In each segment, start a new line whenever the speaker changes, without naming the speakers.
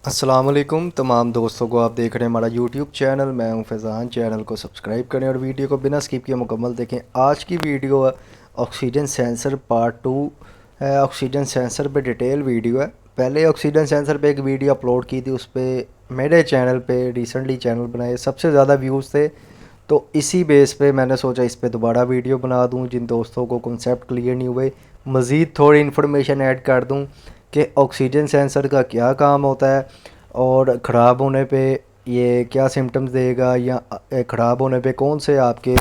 अस्सलाम वालेकुम तमाम दोस्तों को। आप देख रहे हैं हमारा यूट्यूब चैनल। मैं हूं फैज़ान। चैनल को सब्सक्राइब करें और वीडियो को बिना स्किप किए मुकम्मल देखें। आज की वीडियो है ऑक्सीजन सेंसर पार्ट 2 है। ऑक्सीजन सेंसर पे डिटेल वीडियो है। पहले ऑक्सीजन सेंसर पे एक वीडियो अपलोड की थी, उस पर मेरे चैनल पे रिसेंटली चैनल बनाए सबसे ज़्यादा व्यूज़ थे, तो इसी बेस पे मैंने सोचा इस पे दोबारा वीडियो बना दूं। जिन दोस्तों को कॉन्सेप्ट क्लियर नहीं हुए मज़ीद थोड़ी इन्फॉर्मेशन ऐड कर दूं कि ऑक्सीजन सेंसर का क्या काम होता है और ख़राब होने पे ये क्या सिम्टम्स देगा, या ख़राब होने पे कौन से आपके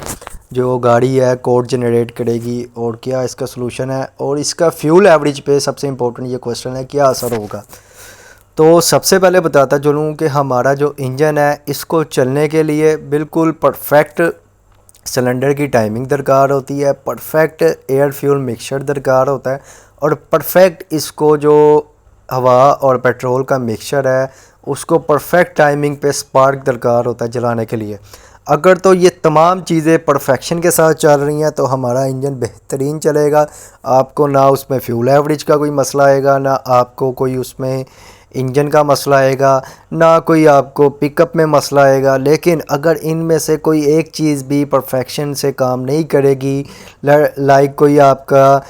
जो गाड़ी है कोड जनरेट करेगी और क्या इसका सलूशन है, और इसका फ्यूल एवरेज पे सबसे इम्पोर्टेंट ये क्वेश्चन है क्या असर होगा। तो सबसे पहले बताता चलूँ कि हमारा जो इंजन है इसको चलने के लिए बिल्कुल परफेक्ट सिलेंडर की टाइमिंग दरकार होती है, परफेक्ट एयर फ्यूल मिक्सचर दरकार होता है, और परफेक्ट इसको जो हवा और पेट्रोल का मिक्सचर है उसको परफेक्ट टाइमिंग पे स्पार्क दरकार होता है जलाने के लिए। अगर तो ये तमाम चीज़ें परफेक्शन के साथ चल रही हैं तो हमारा इंजन बेहतरीन चलेगा। आपको ना उसमें फ्यूल एवरेज का कोई मसला आएगा, ना आपको कोई उसमें इंजन का मसला आएगा, ना कोई आपको पिकअप में मसला आएगा। लेकिन अगर इनमें से कोई एक चीज़ भी परफेक्शन से काम नहीं करेगी, लाइक कोई आपका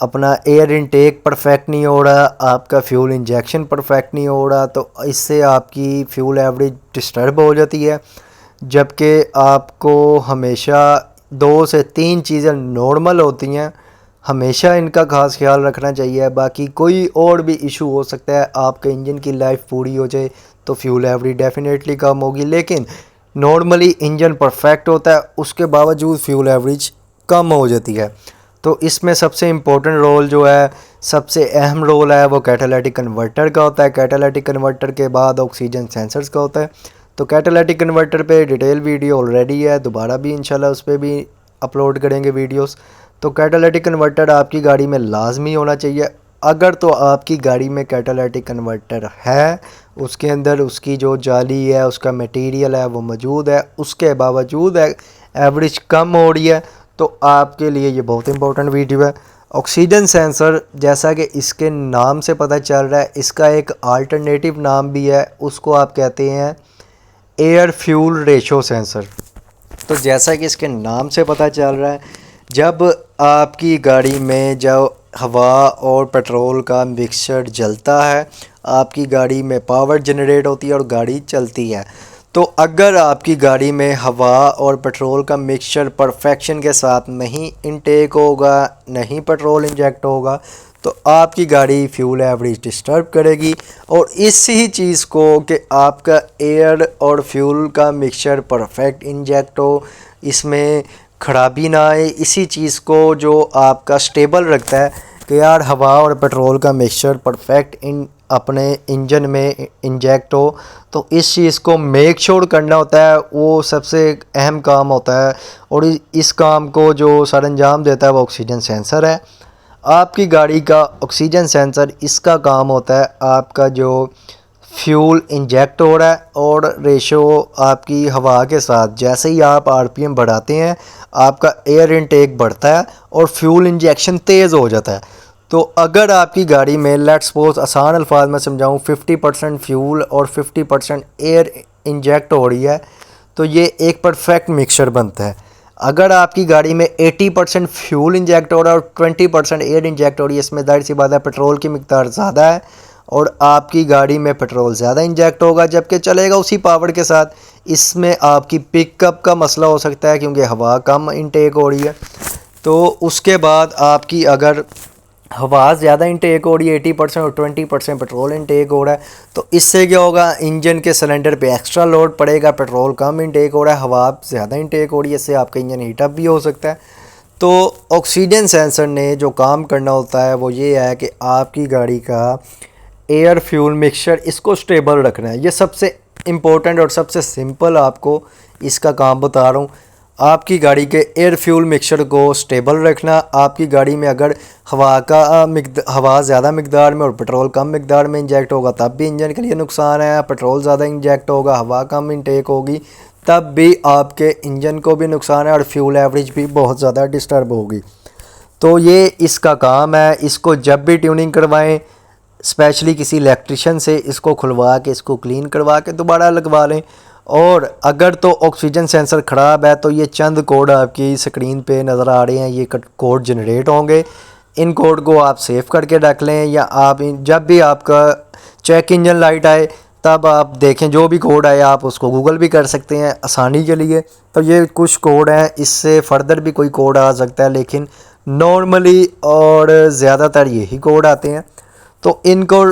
अपना एयर इनटेक परफेक्ट नहीं हो रहा, आपका फ्यूल इंजेक्शन परफेक्ट नहीं हो रहा, तो इससे आपकी फ्यूल एवरेज डिस्टर्ब हो जाती है। जबकि आपको हमेशा 2 से 3 चीज़ें नॉर्मल होती हैं, हमेशा इनका खास ख्याल रखना चाहिए। बाकी कोई और भी इशू हो सकता है, आपके इंजन की लाइफ पूरी हो जाए तो फ्यूल एवरेज डेफिनेटली कम होगी, लेकिन नॉर्मली इंजन परफेक्ट होता है उसके बावजूद फ्यूल एवरेज कम हो जाती है। तो इसमें सबसे इम्पोर्टेंट रोल जो है, सबसे अहम रोल है वो कैटालिटिक कन्वर्टर का होता है। कैटालिटिक कन्वर्टर के बाद ऑक्सीजन सेंसर्स का होता है। तो कैटालिटिक कन्वर्टर पे डिटेल वीडियो ऑलरेडी है, दोबारा भी इंशाल्लाह उस पर भी अपलोड करेंगे वीडियोस। तो कैटालिटिक कन्वर्टर आपकी गाड़ी में लाजमी होना चाहिए। अगर तो आपकी गाड़ी में कैटालिटिक कन्वर्टर है, उसके अंदर उसकी जो जाली है उसका मटेरियल है वो मौजूद है, उसके बावजूद एवरेज कम हो रही है, तो आपके लिए ये बहुत इंपॉर्टेंट वीडियो है। ऑक्सीजन सेंसर जैसा कि इसके नाम से पता चल रहा है, इसका एक अल्टरनेटिव नाम भी है, उसको आप कहते हैं एयर फ्यूल रेशो सेंसर। तो जैसा कि इसके नाम से पता चल रहा है, जब आपकी गाड़ी में जो हवा और पेट्रोल का मिक्सचर जलता है, आपकी गाड़ी में पावर जनरेट होती है और गाड़ी चलती है। तो अगर आपकी गाड़ी में हवा और पेट्रोल का मिक्सचर परफेक्शन के साथ नहीं इनटेक होगा, नहीं पेट्रोल इंजेक्ट होगा, तो आपकी गाड़ी फ्यूल एवरेज डिस्टर्ब करेगी। और इसी चीज़ को कि आपका एयर और फ्यूल का मिक्सचर परफेक्ट इंजेक्ट हो, इसमें ख़राबी ना आए, इसी चीज़ को जो आपका स्टेबल रखता है कि यार हवा और पेट्रोल का मिक्सचर परफेक्ट इन अपने इंजन में इंजेक्ट हो, तो इस चीज़ को मेक श्योर करना होता है, वो सबसे अहम काम होता है। और इस काम को जो सरअंजाम देता है वो ऑक्सीजन सेंसर है। आपकी गाड़ी का ऑक्सीजन सेंसर, इसका काम होता है आपका जो फ्यूल इंजेक्ट हो रहा है और रेशो आपकी हवा के साथ, जैसे ही आप आरपीएम बढ़ाते हैं आपका एयर इनटेक बढ़ता है और फ्यूल इंजेक्शन तेज़ हो जाता है। तो अगर आपकी गाड़ी में लेट्स सपोज आसान अल्फाज में समझाऊँ 50% फ्यूल और 50% एयर इंजेक्ट हो रही है, तो ये एक परफेक्ट मिक्सचर बनता है। अगर आपकी गाड़ी में 80% फ्यूल इंजेक्ट हो रहा है और 20% एयर इंजेक्ट हो रही है, इसमें जाहिर सी बात है पेट्रोल की मिकदार ज़्यादा है और आपकी गाड़ी में पेट्रोल ज़्यादा इंजेक्ट होगा, जबकि चलेगा उसी पावर के साथ। इसमें आपकी पिकअप का मसला हो सकता है क्योंकि हवा कम इंटेक हो रही है। तो उसके बाद आपकी अगर हवा ज़्यादा इंटेक हो रही है 80% और 20% पेट्रोल इंटेक हो रहा है, तो इससे क्या होगा, इंजन के सिलेंडर पे एक्स्ट्रा लोड पड़ेगा। पेट्रोल कम इंटेक हो रहा है, हवा ज़्यादा इंटेक हो रही है, इससे आपका इंजन हीटअप भी हो सकता है। तो ऑक्सीजन सेंसर ने जो काम करना होता है वो ये है कि आपकी गाड़ी का एयर फ्यूल मिक्सचर इसको स्टेबल रखना है। ये सबसे इम्पोर्टेंट और सबसे सिंपल आपको इसका काम बता रहा हूँ। आपकी गाड़ी के एयर फ्यूल मिक्सचर को स्टेबल रखना। आपकी गाड़ी में अगर हवा ज़्यादा मिकदार में और पेट्रोल कम मिकदार में इंजेक्ट होगा तब भी इंजन के लिए नुकसान है। पेट्रोल ज़्यादा इंजेक्ट होगा, हवा कम इंटेक होगी, तब भी आपके इंजन को भी नुकसान है और फ्यूल एवरेज भी बहुत ज़्यादा डिस्टर्ब होगी। तो ये इसका काम है। इसको जब भी ट्यूनिंग करवाएं स्पेशली किसी इलेक्ट्रिशियन से इसको खुलवा के इसको क्लीन करवा के दोबारा लगवा लें। और अगर तो ऑक्सीजन सेंसर ख़राब है तो ये चंद कोड आपकी स्क्रीन पे नज़र आ रहे हैं, ये कोड जनरेट होंगे। इन कोड को आप सेव करके रख लें, या आप जब भी आपका चेक इंजन लाइट आए तब आप देखें जो भी कोड आए आप उसको गूगल भी कर सकते हैं आसानी के लिए। तो ये कुछ कोड हैं, इससे फर्दर भी कोई कोड आ सकता है, लेकिन नॉर्मली और ज़्यादातर यही कोड आते हैं। तो इनको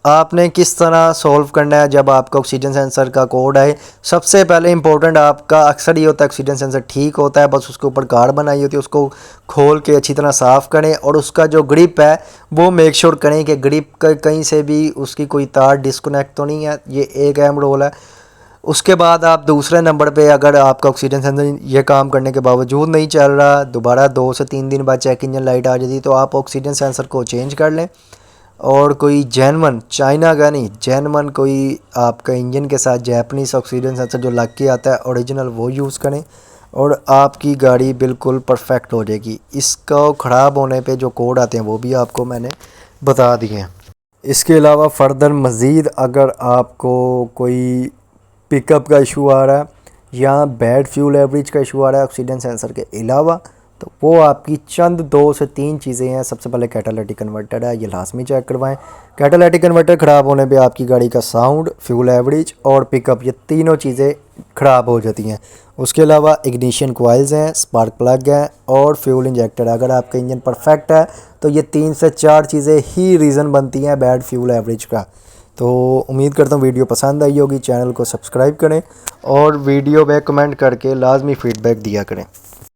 आपने किस तरह सॉल्व करना है जब आपका ऑक्सीजन सेंसर का कोड आए। सबसे पहले इंपॉर्टेंट आपका अक्सर ये होता है ऑक्सीजन सेंसर ठीक होता है, बस उसके ऊपर कार्ड बनाई होती है, उसको खोल के अच्छी तरह साफ़ करें और उसका जो ग्रिप है वो मेक श्योर करें कि ग्रिप कहीं से भी उसकी कोई तार डिस्कनेक्ट तो नहीं है। ये एक अहम रोल है। उसके बाद आप दूसरे नंबर पे अगर आपका ऑक्सीजन सेंसर ये काम करने के बावजूद नहीं चल रहा, दोबारा 2 से 3 दिन बाद चेक इंजन लाइट आ जाती, तो आप ऑक्सीजन सेंसर को चेंज कर लें और कोई जेनवन, चाइना का नहीं, जेनवन कोई आपका इंजन के साथ जैपनीज़ ऑक्सीजन सेंसर जो लग के आता है ओरिजिनल, वो यूज़ करें और आपकी गाड़ी बिल्कुल परफेक्ट हो जाएगी। इसका ख़राब होने पे जो कोड आते हैं वो भी आपको मैंने बता दिए हैं। इसके अलावा फ़र्दर मज़ीद अगर आपको कोई पिकअप का इशू आ रहा है या बैड फ्यूल एवरेज का इशू आ रहा है ऑक्सीजन सेंसर के अलावा, तो वो आपकी चंद 2 से 3 चीज़ें हैं। सबसे पहले कैटालिटिक कन्वर्टर है, ये लाजमी चेक करवाएं। कैटालिटिक कन्वर्टर ख़राब होने पे आपकी गाड़ी का साउंड, फ्यूल एवरेज और पिकअप, ये तीनों चीज़ें ख़राब हो जाती हैं। उसके अलावा इग्निशन कॉइल्स हैं, स्पार्क प्लग हैं और फ्यूल इंजेक्टर। अगर आपका इंजन परफेक्ट है तो ये 3 से 4 चीज़ें ही रीज़न बनती हैं बैड फ्यूल एवरेज का। तो उम्मीद करता हूँ वीडियो पसंद आई होगी। चैनल को सब्सक्राइब करें और वीडियो में कमेंट करके लाजमी फ़ीडबैक दिया करें।